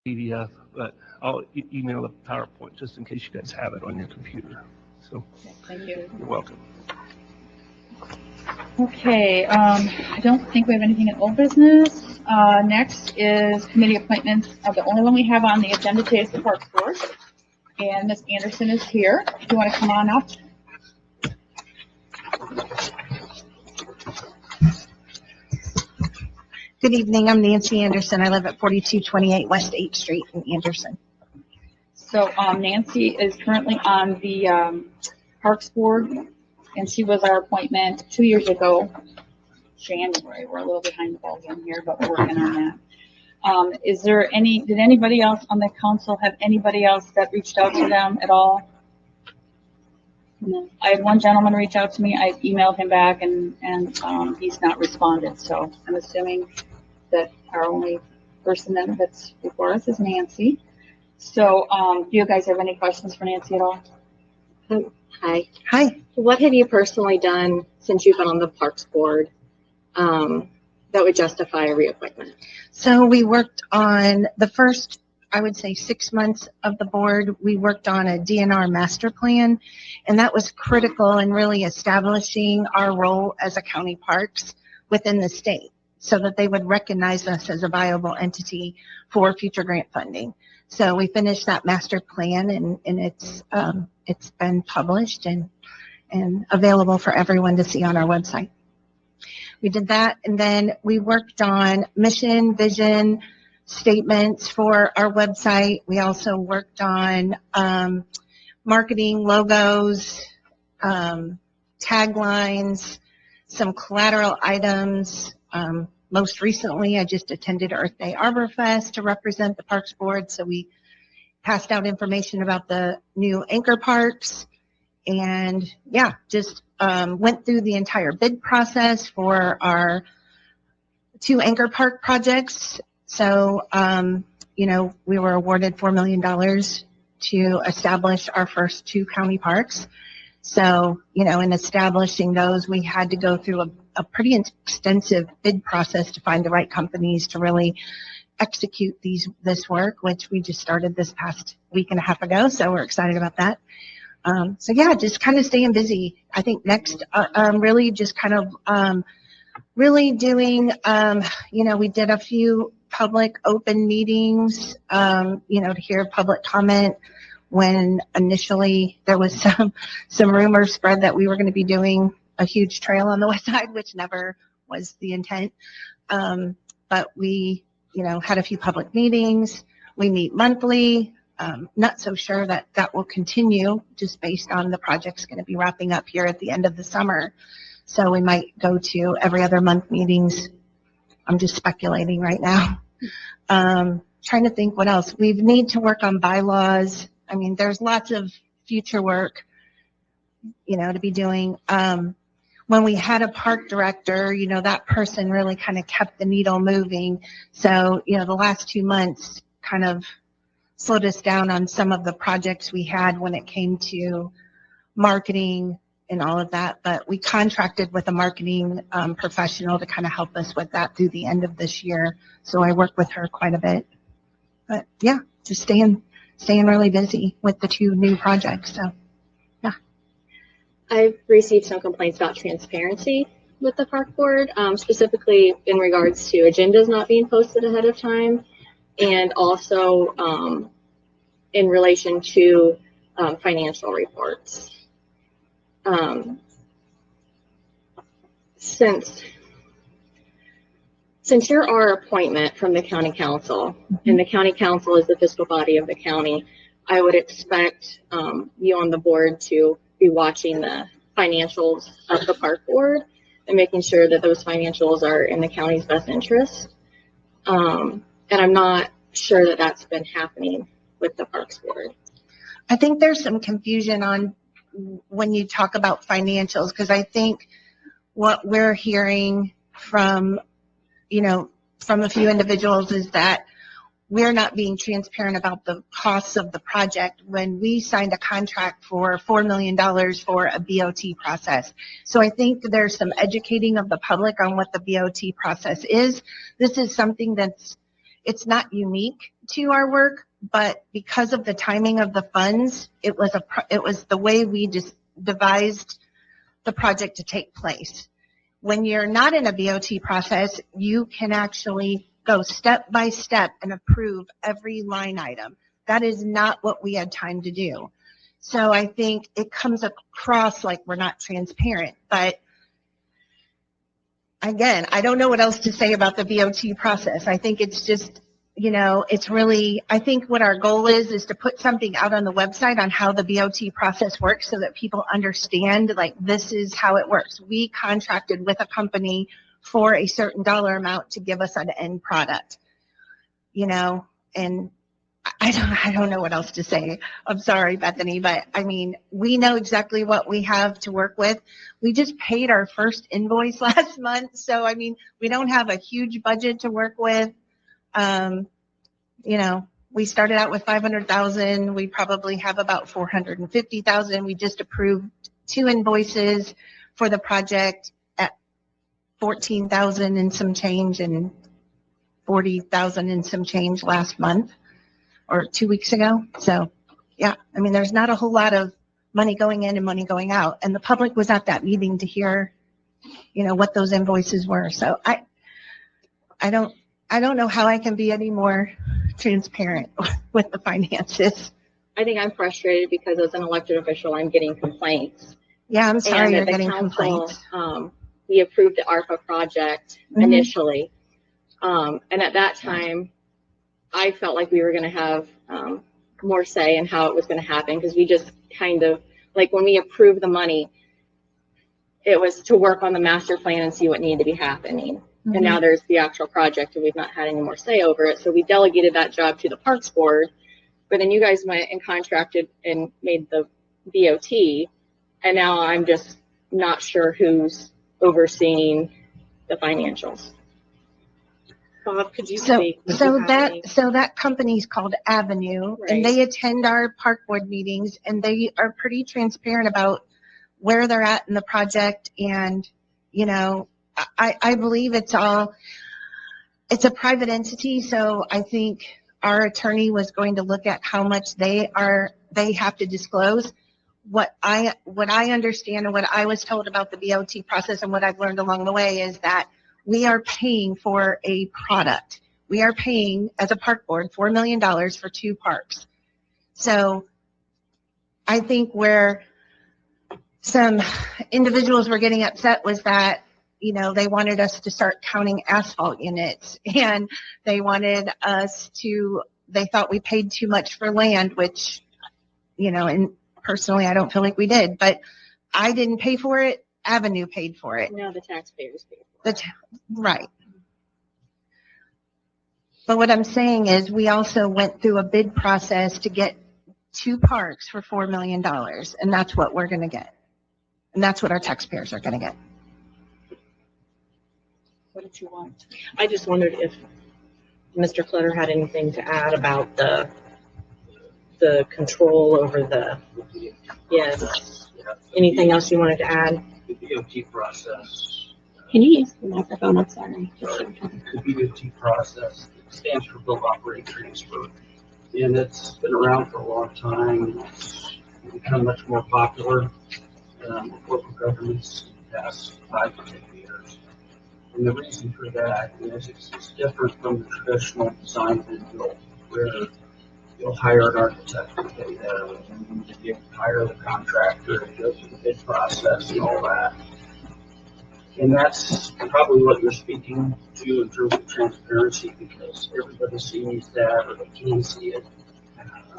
PDF, but I'll email the PowerPoint just in case you guys have it on your computer. So, thank you. You're welcome. Okay, I don't think we have anything in old business. Next is committee appointments. The only one we have on the agenda today is the Parks Board. And Ms. Anderson is here. If you want to come on up. Good evening. I'm Nancy Anderson. I live at 4228 West 8th Street in Anderson. So Nancy is currently on the Parks Board, and she was our appointment 2 years ago, January. We're a little behind the ball game here, but we're working on that. Is there did anybody else on the council have anybody else that reached out to them at all? No. I had one gentleman reach out to me. I emailed him back, and he's not responded. So I'm assuming that our only person that's before us is Nancy. So do you guys have any questions for Nancy at all? Hi. Hi. What have you personally done since you've been on the Parks Board that would justify a reappointment? So we worked on the first, I would say, 6 months of the board. We worked on a DNR master plan, and that was critical in really establishing our role as a county parks within the state so that they would recognize us as a viable entity for future grant funding. So we finished that master plan, and it's been published and available for everyone to see on our website. We did that, and then we worked on mission, vision, statements for our website. We also worked on marketing, logos, taglines, some collateral items. Most recently, I just attended Earth Day Arbor Fest to represent the Parks Board, so we passed out information about the new anchor parks, and yeah, just went through the entire bid process for our 2 anchor park projects. So, we were awarded $4 million to establish our first 2 county parks. So, in establishing those, we had to go through a pretty extensive bid process to find the right companies to really execute this work, which we just started this past week and a half ago. So we're excited about that. So yeah, just kind of staying busy. I think next, really just kind of really doing, we did a few public open meetings, to hear public comment when initially there was some rumors spread that we were going to be doing a huge trail on the west side, which never was the intent. But we, had a few public meetings. We meet monthly. Not so sure that will continue just based on the project's going to be wrapping up here at the end of the summer. So we might go to every other month meetings. I'm just speculating right now. Trying to think what else. We need to work on bylaws. I mean, there's lots of future work, to be doing. When we had a park director, that person really kind of kept the needle moving. So, the last 2 months kind of slowed us down on some of the projects we had when it came to marketing and all of that. But we contracted with a marketing professional to kind of help us with that through the end of this year. So I work with her quite a bit. But yeah, just staying really busy with the 2 new projects. So yeah. I've received some complaints about transparency with the Park Board, specifically in regards to agendas not being posted ahead of time, and also in relation to financial reports. Since you're our appointment from the county council, and the county council is the fiscal body of the county, I would expect you on the board to be watching the financials of the Park Board and making sure that those financials are in the county's best interest. And I'm not sure that that's been happening with the Parks Board. I think there's some confusion on when you talk about financials, because I think what we're hearing from, from a few individuals is that we're not being transparent about the costs of the project when we signed a contract for $4 million for a BOT process. So I think there's some educating of the public on what the BOT process is. This is something that's it's not unique to our work, but because of the timing of the funds, it was the way we just devised the project to take place. When you're not in a BOT process, you can actually go step by step and approve every line item. That is not what we had time to do. So I think it comes across like we're not transparent, but again, I don't know what else to say about the BOT process. I think it's just, you know, it's really, I think what our goal is to put something out on the website on how the BOT process works so that people understand, like, this is how it works. We contracted with a company for a certain dollar amount to give us an end product, you know, and I don't know what else to say. I'm sorry, Bethany, but I mean, we know exactly what we have to work with. We just paid our first invoice last month. So, I mean, we don't have a huge budget to work with. You know, we started out with 500,000. We probably have about 450,000. We just approved 2 invoices for the project at 14,000 and some change and 40,000 and some change last month or 2 weeks ago. So yeah, I mean, there's not a whole lot of money going in and money going out. And the public was at that meeting to hear, you know, what those invoices were. So I don't know how I can be any more transparent with the finances. I think I'm frustrated because as an elected official, I'm getting complaints. Yeah, I'm sorry you're And the getting council, complaints. We approved the ARPA project initially. And at that time, I felt like we were going to have more say in how it was going to happen, because we just kind of, like, when we approved the money, it was to work on the master plan and see what needed to be happening. And now there's the actual project and we've not had any more say over it. So we delegated that job to the Parks Board, but then you guys went and contracted and made the BOT. And now I'm just not sure who's overseeing the financials. Bob, could you So speak? that company's called Avenue, Right. and they attend our park board meetings, and they are pretty transparent about where they're at in the project. And, you know, I believe it's a private entity. So I think our attorney was going to look at how much they have to disclose. What I understand and what I was told about the BOT process and what I've learned along the way is that we are paying for a product. We are paying, as a park board, $4 million for 2 parks. So I think where some individuals were getting upset was that, you know, they wanted us to start counting asphalt units, and they wanted us to, they thought we paid too much for land, which, you know, and personally, I don't feel like we did, but I didn't pay for it. Avenue paid for it. Now the taxpayers pay for it. Right. But what I'm saying is we also went through a bid process to get 2 parks for $4 million, and that's what we're going to get. And that's what our taxpayers are going to get. What did you want? I just wondered if Mr. Clutter had anything to add about the control over the, yes. Anything else you wanted to add? The BOT process. Can you use the microphone? I'm sorry. The BOT process stands for Build, Operate, Transfer. And it's been around for a long time. It's become much more popular with local governments in the past 5 to 10 years. And the reason for that is it's different from the traditional design and build, where you'll hire an architect to pay them, and you hire the contractor to go through the bid process and all that. And that's probably what you're speaking to in terms of transparency, because everybody sees that, or they can see it,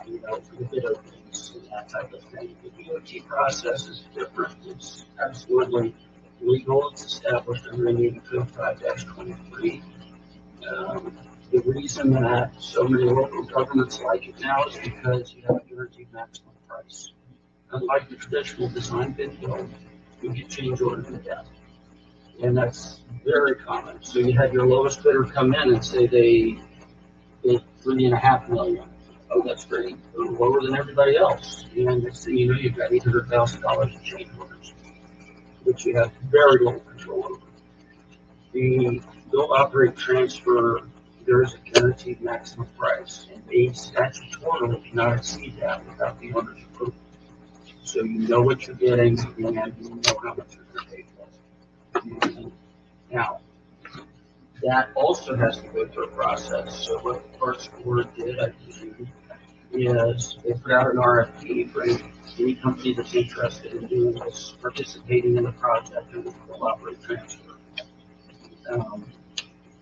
you know, for the bid openings and that type of thing. The BOT process is different. It's absolutely legal. It's established under Indiana Code 5-23. The reason that so many local governments like it now is because you have a guaranteed maximum price. Unlike the traditional design bid build, you get change order to death. And that's very common. So you have your lowest bidder come in and say they bid $3.5 million. Oh, that's great. They're lower than everybody else. And next thing you know, you've got $800,000 in change orders, which you have very little control over. The Build, Operate, Transfer there is a guaranteed maximum price, and they statutorily cannot exceed that without the owner's approval. So you know what you're getting, and you know how much you're going to pay for it. Now, that also has to go through a process. So what the Parks Board did, I believe, is they put out an RFP for any company that's interested in doing this, participating in the project, and will operate transfer.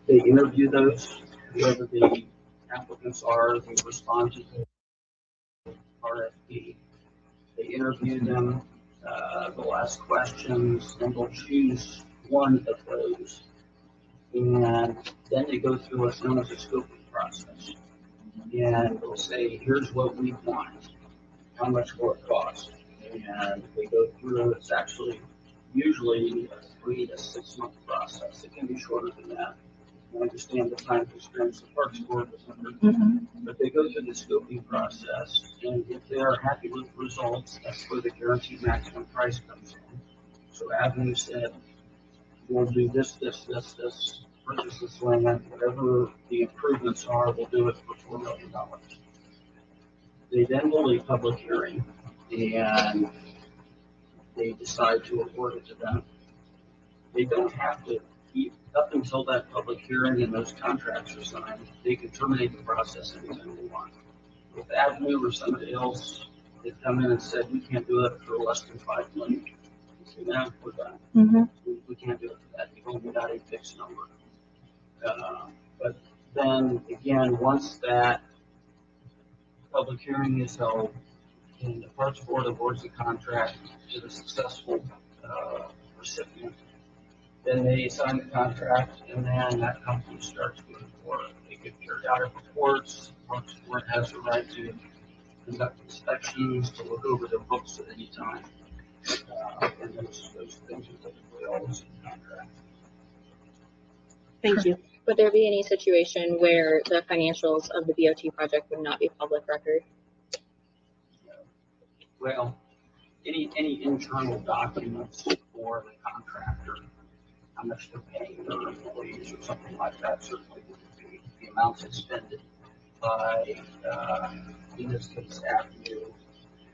They interview those, whoever the applicants are, they respond to the RFP. They interview them, they'll ask questions, and they'll choose one of those. And then they go through what's known as a scoping process. And they'll say, here's what we want, how much will it cost? And they go through, it's actually usually a 3 to 6 month process. It can be shorter than that. I understand the time constraints the Parks Board was under, but they go through the scoping process, and if they are happy with the results, that's where the guaranteed maximum price comes in. So Avenue said, we'll do this, purchase this land, whatever the improvements are, we'll do it for $4 million. They then hold a public hearing, and they decide to award it to them. They don't have to, up until that public hearing and those contracts are signed, they can terminate the process anytime they want. If Avenue or somebody else had come in and said, we can't do it for less than $5 million, say, no, we're done. We can't do it for that. You've only got a fixed number. But then again, once that public hearing is held and the Parks Board awards the contract to the successful recipient, then they sign the contract, and then that company starts moving forward. They get periodic reports. Parks Board has the right to conduct inspections, to look over the books at any time. And those things are typically always in the contract. Thank you. Would there be any situation where the financials of the BOT project would not be public record? Well, any internal documents for the contractor, how much they're paying their employees or something like that, certainly would be the amounts expended by, in this case, Avenue,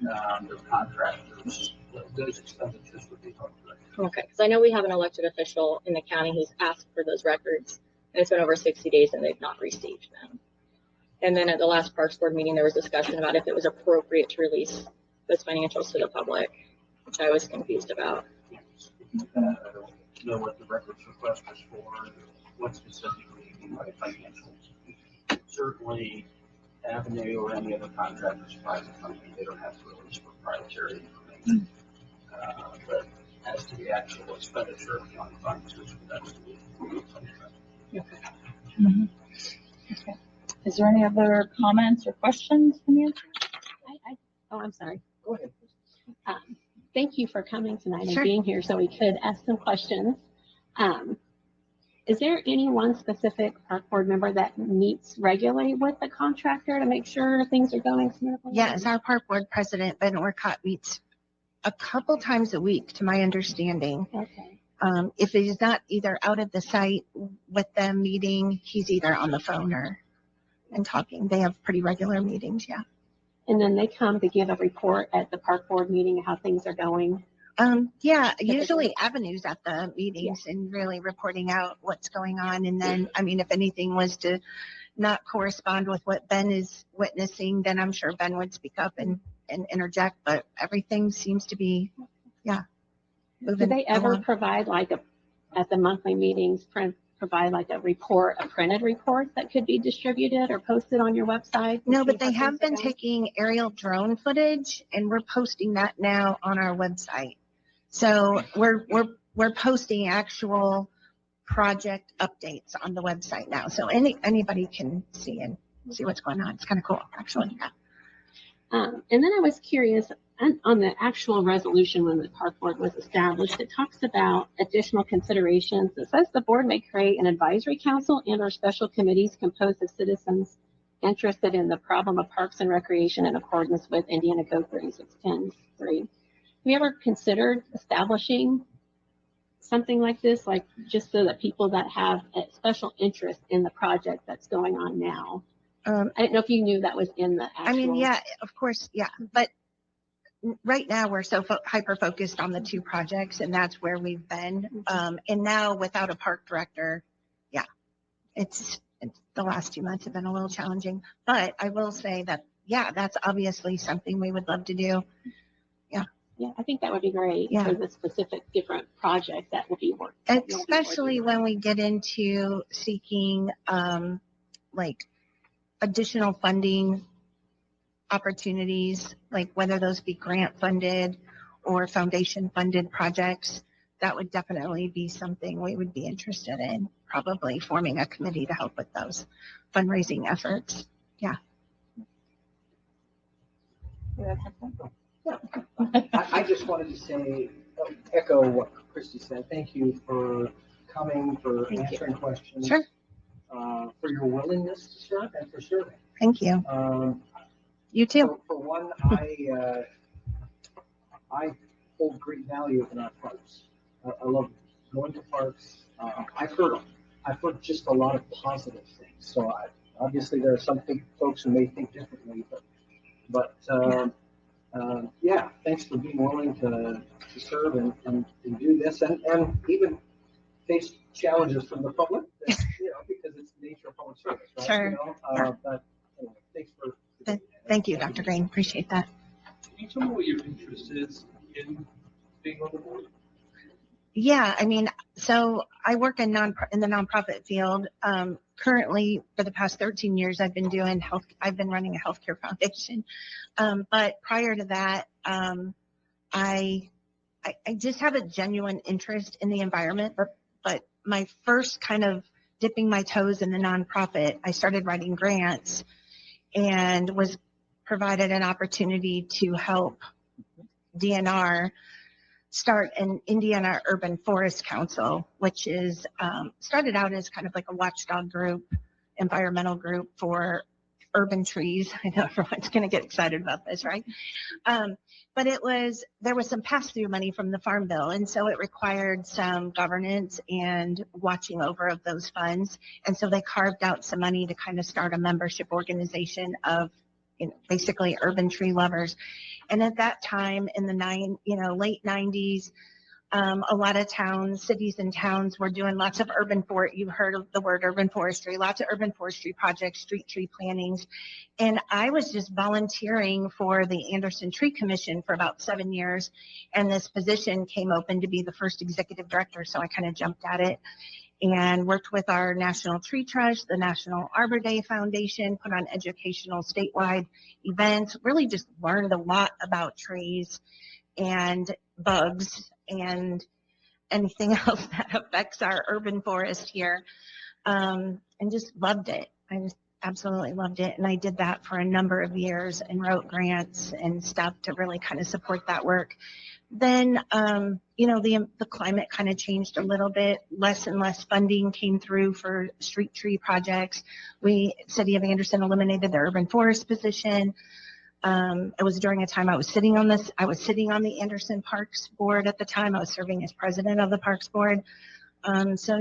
their contractors. Those expenditures would be public record. Okay, because I know we have an elected official in the county who's asked for those records, and it's been over 60 days and they've not received them. And then at the last Parks Board meeting, there was discussion about if it was appropriate to release those financials to the public, which I was confused about. I don't know what the records request is for, what specifically you mean by financials. Certainly, Avenue or any other contractors, private company, they don't have to release proprietary information. But as to the actual expenditure of the funds, that's the Okay. Is there any other comments or questions from you? I'm sorry. Go ahead. Thank you for coming tonight and Sure. being here so we could ask some questions. Is there any one specific park board member that meets regularly with the contractor to make sure things are going smoothly? Yes, our park board president, Ben Orcott, meets a couple times a week, to my understanding. Okay. If he's not either out at the site with them meeting, he's either on the phone or and talking. They have pretty regular meetings, yeah. And then they come to give a report at the park board meeting of how things are going. Yeah, usually Avenues at the meetings and really reporting out what's going on. And then, I mean, if anything was to not correspond with what Ben is witnessing, then I'm sure Ben would speak up and interject, but everything seems to be, yeah. Do they ever provide at the monthly meetings, provide like a report, a printed report that could be distributed or posted on your website? No, but they have been taking aerial drone footage and we're posting that now on our website. So we're posting actual project updates on the website now. So anybody can see what's going on. It's kind of cool, actually. Yeah. And then I was curious on the actual resolution when the park board was established, it talks about additional considerations. It says the board may create an advisory council and or special committees composed of citizens interested in the problem of parks and recreation in accordance with Indiana Code 3610-3. Have you ever considered establishing something like this, like just so that people that have a special interest in the project that's going on now? I didn't know if you knew that was in the actual. I mean, yeah, of course, yeah, but right now we're so hyper focused on the two projects, and that's where we've been. And now without a park director, yeah, it's the last 2 months have been a little challenging, but I will say that, yeah, that's obviously something we would love to do. Yeah, I think that would be great Yeah. for the specific different project that will be worked. Especially when we get into seeking, like additional funding opportunities, like whether those be grant funded or foundation funded projects, that would definitely be something we would be interested in, probably forming a committee to help with those fundraising efforts. I just wanted to say, echo what Christy said. Thank you for coming, for answering questions. Sure. For your willingness to serve and for serving. Thank you. You too. For one, I hold great value in our parks. I love going to parks. I've heard just a lot of positive things. So obviously there are some folks who may think differently, but yeah, thanks for being willing to serve and do this and even face challenges from the public, because it's the nature of public service, right? Sure. But anyway, thanks for. Thank you, Dr. Green. Appreciate that. Can you tell me what your interest is in being on the board? Yeah, I mean, so I work in the nonprofit field. Currently, for the past 13 years, I've been running a healthcare foundation. But prior to that, I just have a genuine interest in the environment. But my first kind of dipping my toes in the nonprofit, I started writing grants and was provided an opportunity to help DNR start an Indiana Urban Forest Council, which is started out as kind of like a watchdog group, environmental group for urban trees. I know everyone's going to get excited about this, right? But there was some pass-through money from the Farm Bill, and so it required some governance and watching over of those funds. And so they carved out some money to kind of start a membership organization of, basically urban tree lovers. And at that time in the late 90s, a lot of cities and towns were doing lots of you've heard of the word urban forestry, lots of urban forestry projects, street tree plantings. And I was just volunteering for the Anderson Tree Commission for about 7 years. And this position came open to be the first executive director. So I kind of jumped at it and worked with our National Tree Trust, the National Arbor Day Foundation, put on educational statewide events, really just learned a lot about trees and bugs and anything else that affects our urban forest here, and just loved it. I just absolutely loved it. And I did that for a number of years and wrote grants and stuff to really kind of support that work. Then, the climate kind of changed a little bit. Less and less funding came through for street tree projects. City of Anderson eliminated the urban forest position. It was during a time I was sitting on the Anderson Parks Board at the time. I was serving as president of the Parks Board. So,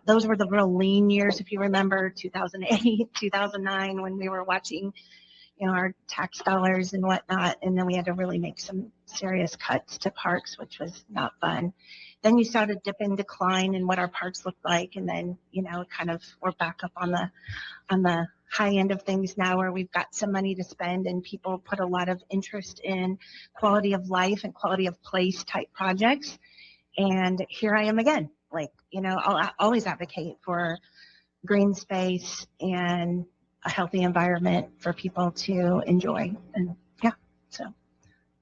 those were the real lean years, if you remember, 2008, 2009, when we were watching, our tax dollars and whatnot. And then we had to really make some serious cuts to parks, which was not fun. Then you saw a dip in decline in what our parks looked like. And then, we're back up on the high end of things now, where we've got some money to spend and people put a lot of interest in quality of life and quality of place type projects. And here I am again, I'll always advocate for green space and a healthy environment for people to enjoy. And so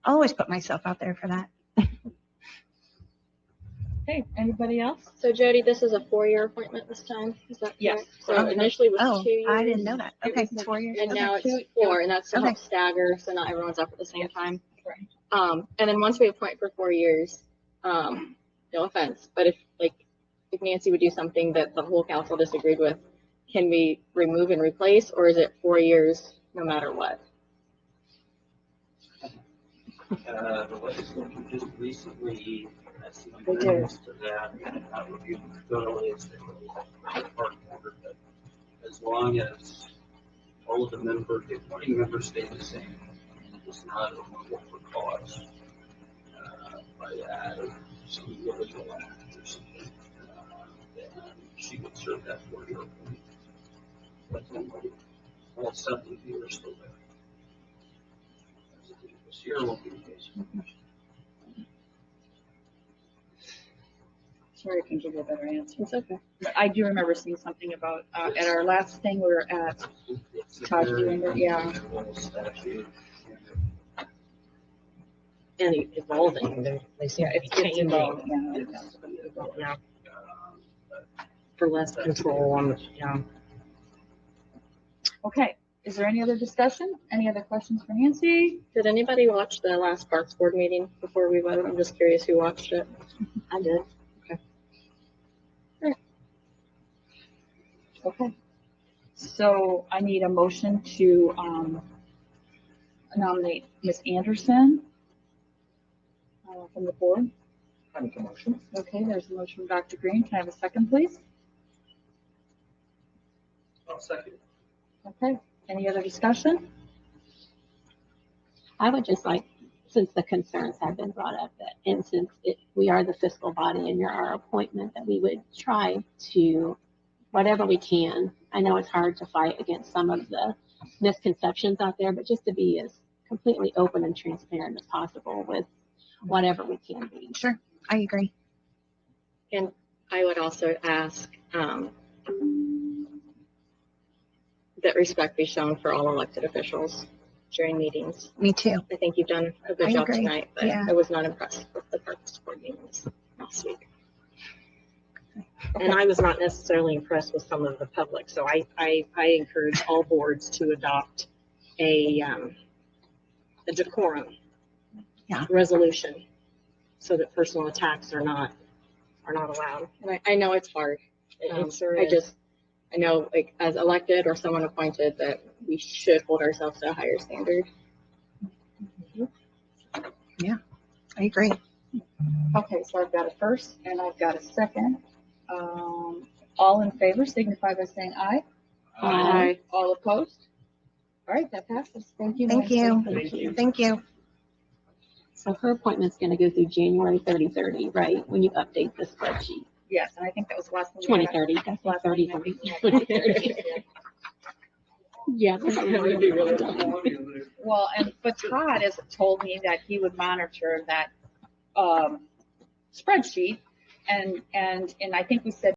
I'll always put myself out there for that. Okay, anybody else? So Jody, this is a 4-year appointment this time, is that Yes. correct? So initially it was 2 years. I didn't know that. Okay, it's 4 years. And Okay. now it's 4, and that's to Okay. help stagger, so not everyone's up at the same time. Correct. And then once we appoint for 4 years, no offense, but if Nancy would do something that the whole council disagreed with, can we remove and replace, or is it 4 years no matter what? The legislature just recently That's the They do. limits to that, and not reviewed thoroughly as they would by the park board, but as long as all of the appointing members stay the same, and it is not overruled for cause, by that, or some illegal act or something, then she would serve that 4-year appointment. But then, all 7 of you are still there. As it is this year won't be the case. Sorry, I can give you a better answer. It's okay. But I do remember seeing something about, at our last thing, we were at, It's a Todd, do you very remember? Yeah. unusual statute. And evolving, they seem to be changing, Yeah. for less control on the, Okay, is there any other discussion? Any other questions for Nancy? Did anybody watch the last Parks Board meeting before we vote? I'm just curious who watched it. I did. Okay. So I need a motion to, nominate Ms. Anderson from the board. I make a motion. Okay, there's a motion from Dr. Green. Can I have a second, please? I'll second it. Okay, any other discussion? I would just like, since the concerns have been brought up, that, and since we are the fiscal body and you're our appointment, that we would try to, whatever we can. I know it's hard to fight against some of the misconceptions out there, but just to be as completely open and transparent as possible with whatever we can be. Sure, I agree. And I would also ask, that respect be shown for all elected officials during meetings. Me too. I think you've done a good I job agree. tonight, but Yeah. I was not impressed with the Parks Board meetings last week. And I was not necessarily impressed with some of the public, so I encourage all boards to adopt a decorum Yeah. resolution, so that personal attacks are not allowed. And I know it's hard. It sure I is. just, I know, like, as elected or someone appointed, that we should hold ourselves to a higher standard. I agree. Okay, so I've got a first and I've got a second. All in favor signify by saying aye. Aye. All opposed? All right, that passes. Thank you. Thank Nancy. you. Thank you. Thank you. So her appointment's gonna go through January 30/30, right? When you update the spreadsheet. Yes, and I think that was the last one. we had. 2030, that's like Last one, 30. maybe. 2030. Yeah. Well, but Todd has told me that he would monitor that, spreadsheet and I think we said